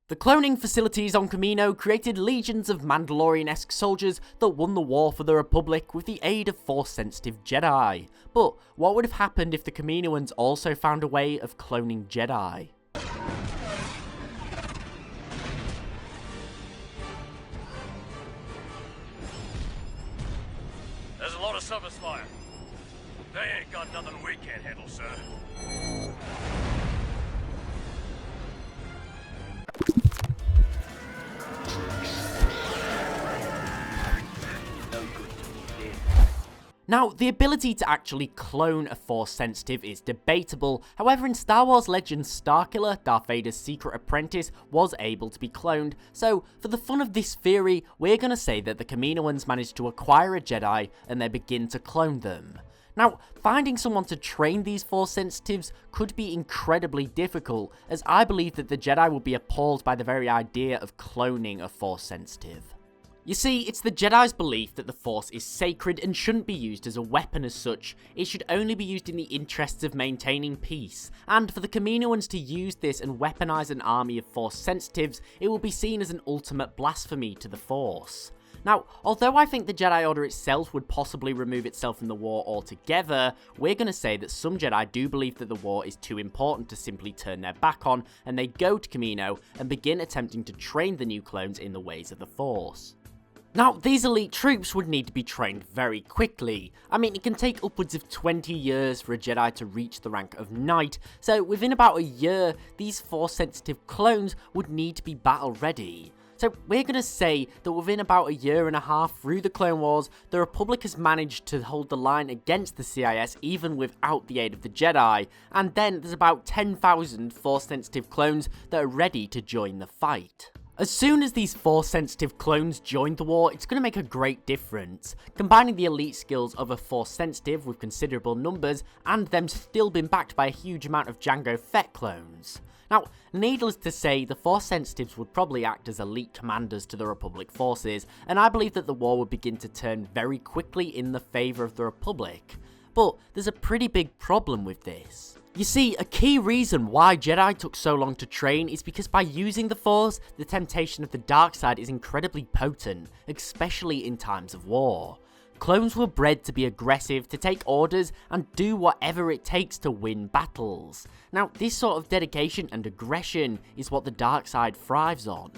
The cloning facilities on Kamino created legions of Mandalorian-esque soldiers that won the war for the Republic with the aid of Force-sensitive Jedi. But what would have happened if the Kaminoans also found a way of cloning Jedi? There's a lot of surface fire. They ain't got nothing we can't handle, sir. Now, the ability to actually clone a Force-sensitive is debatable. However, in Star Wars Legends Starkiller, Darth Vader's secret apprentice was able to be cloned, so for the fun of this theory, we're gonna say that the Kaminoans managed to acquire a Jedi and they begin to clone them. Now, finding someone to train these Force-sensitives could be incredibly difficult, as I believe that the Jedi would be appalled by the very idea of cloning a Force-sensitive. You see, it's the Jedi's belief that the Force is sacred and shouldn't be used as a weapon as such. It should only be used in the interests of maintaining peace. And for the Kaminoans to use this and weaponize an army of Force sensitives, it will be seen as an ultimate blasphemy to the Force. Now, although I think the Jedi Order itself would possibly remove itself from the war altogether, we're going to say that some Jedi do believe that the war is too important to simply turn their back on, and they go to Kamino and begin attempting to train the new clones in the ways of the Force. Now, these elite troops would need to be trained very quickly. I mean, it can take upwards of 20 years for a Jedi to reach the rank of Knight, so within about a year, these Force-sensitive clones would need to be battle-ready. So we're going to say that within about a year and a half through the Clone Wars, the Republic has managed to hold the line against the CIS even without the aid of the Jedi, and then there's about 10,000 Force-sensitive clones that are ready to join the fight. As soon as these Force-sensitive clones join the war, it's going to make a great difference, combining the elite skills of a Force-sensitive with considerable numbers, and them still being backed by a huge amount of Jango Fett clones. Now, needless to say, the Force-sensitives would probably act as elite commanders to the Republic forces, and I believe that the war would begin to turn very quickly in the favour of the Republic. But there's a pretty big problem with this. You see, a key reason why Jedi took so long to train is because by using the Force, the temptation of the dark side is incredibly potent, especially in times of war. Clones were bred to be aggressive, to take orders, and do whatever it takes to win battles. Now, this sort of dedication and aggression is what the dark side thrives on.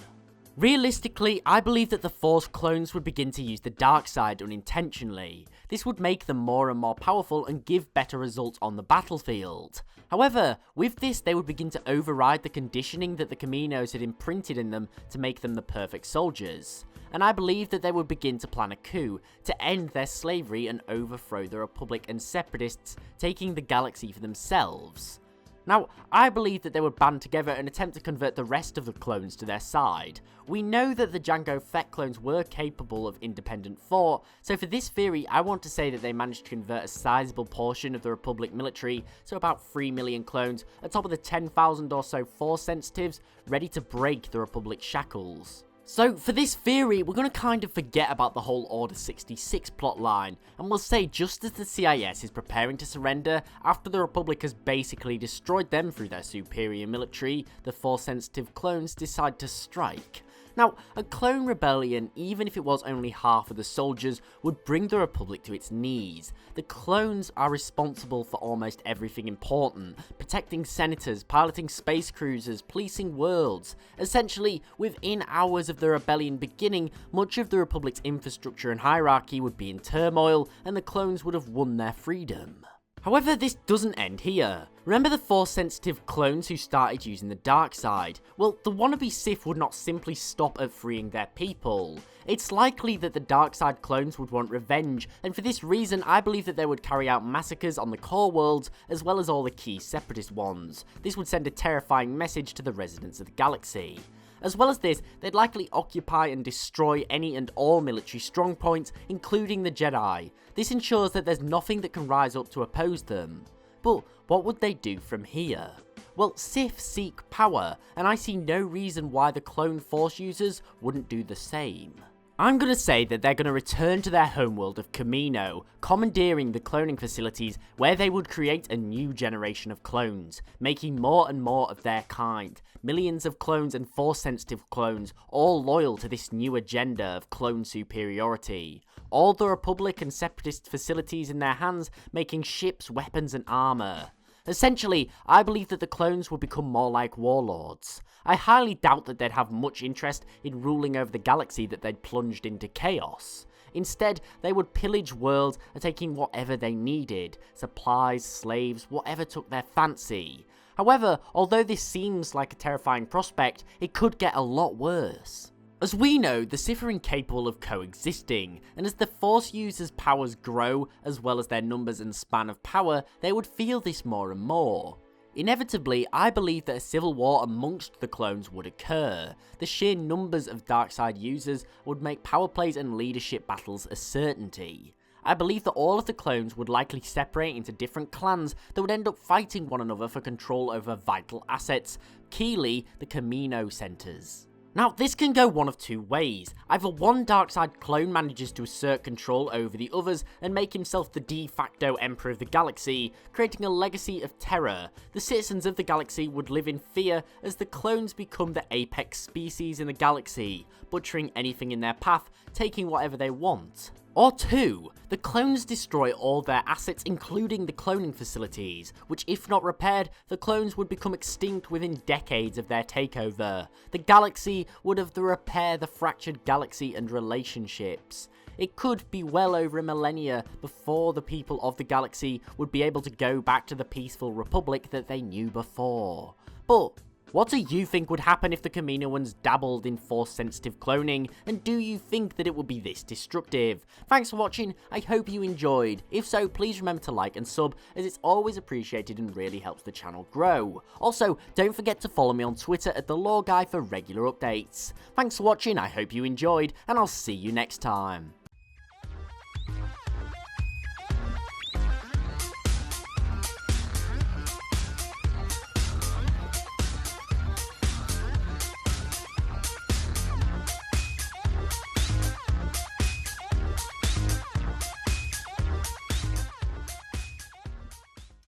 Realistically, I believe that the Force clones would begin to use the dark side unintentionally. This would make them more and more powerful and give better results on the battlefield. However, with this they would begin to override the conditioning that the Kaminos had imprinted in them to make them the perfect soldiers. And I believe that they would begin to plan a coup to end their slavery and overthrow the Republic and separatists, taking the galaxy for themselves. Now, I believe that they would band together and attempt to convert the rest of the clones to their side. We know that the Jango Fett clones were capable of independent thought, so for this theory, I want to say that they managed to convert a sizable portion of the Republic military, so about 3 million clones, atop of the 10,000 or so Force sensitives, ready to break the Republic's shackles. So for this theory, we're going to kind of forget about the whole Order 66 plotline, and we'll say just as the CIS is preparing to surrender after the Republic has basically destroyed them through their superior military, the Force-sensitive clones decide to strike. Now, a clone rebellion, even if it was only half of the soldiers, would bring the Republic to its knees. The clones are responsible for almost everything important, protecting senators, piloting space cruisers, policing worlds. Essentially, within hours of the rebellion beginning, much of the Republic's infrastructure and hierarchy would be in turmoil, and the clones would have won their freedom. However, this doesn't end here. Remember the Force-sensitive clones who started using the dark side? Well, the wannabe Sith would not simply stop at freeing their people. It's likely that the dark side clones would want revenge, and for this reason I believe that they would carry out massacres on the core worlds as well as all the key separatist ones. This would send a terrifying message to the residents of the galaxy. As well as this, they'd likely occupy and destroy any and all military strongpoints, including the Jedi. This ensures that there's nothing that can rise up to oppose them. But what would they do from here? Well, Sith seek power, and I see no reason why the clone Force users wouldn't do the same. I'm going to say that they're going to return to their homeworld of Kamino, commandeering the cloning facilities where they would create a new generation of clones, making more and more of their kind. millions of clones and Force-sensitive clones, all loyal to this new agenda of clone superiority. All the Republic and Separatist facilities in their hands, making ships, weapons, and armor. Essentially, I believe that the clones would become more like Warlords. I highly doubt that they'd have much interest in ruling over the galaxy that they'd plunged into chaos. Instead, they would pillage worlds and taking whatever they needed, supplies, slaves, whatever took their fancy. However, although this seems like a terrifying prospect, it could get a lot worse. As we know, the Sith are incapable of coexisting, and as the Force users' powers grow, as well as their numbers and span of power, they would feel this more and more. Inevitably, I believe that a civil war amongst the clones would occur. The sheer numbers of Darkside users would make power plays and leadership battles a certainty. I believe that all of the clones would likely separate into different clans that would end up fighting one another for control over vital assets, keyly the Camino centers. Now, this can go one of two ways. Either one Darkside clone manages to assert control over the others and make himself the de facto emperor of the galaxy, creating a legacy of terror. The citizens of the galaxy would live in fear as the clones become the apex species in the galaxy, butchering anything in their path, taking whatever they want. Or two, the clones destroy all their assets, including the cloning facilities, which if not repaired, the clones would become extinct within decades of their takeover. The galaxy would have to repair the fractured galaxy and relationships. It could be well over a millennia before the people of the galaxy would be able to go back to the peaceful republic that they knew before. But what do you think would happen if the Kaminoans dabbled in Force-sensitive cloning, and do you think that it would be this destructive? Thanks for watching, I hope you enjoyed. If so, please remember to like and sub, as it's always appreciated and really helps the channel grow. Also, don't forget to follow me on Twitter at TheLoreGuy for regular updates. Thanks for watching, I hope you enjoyed, and I'll see you next time.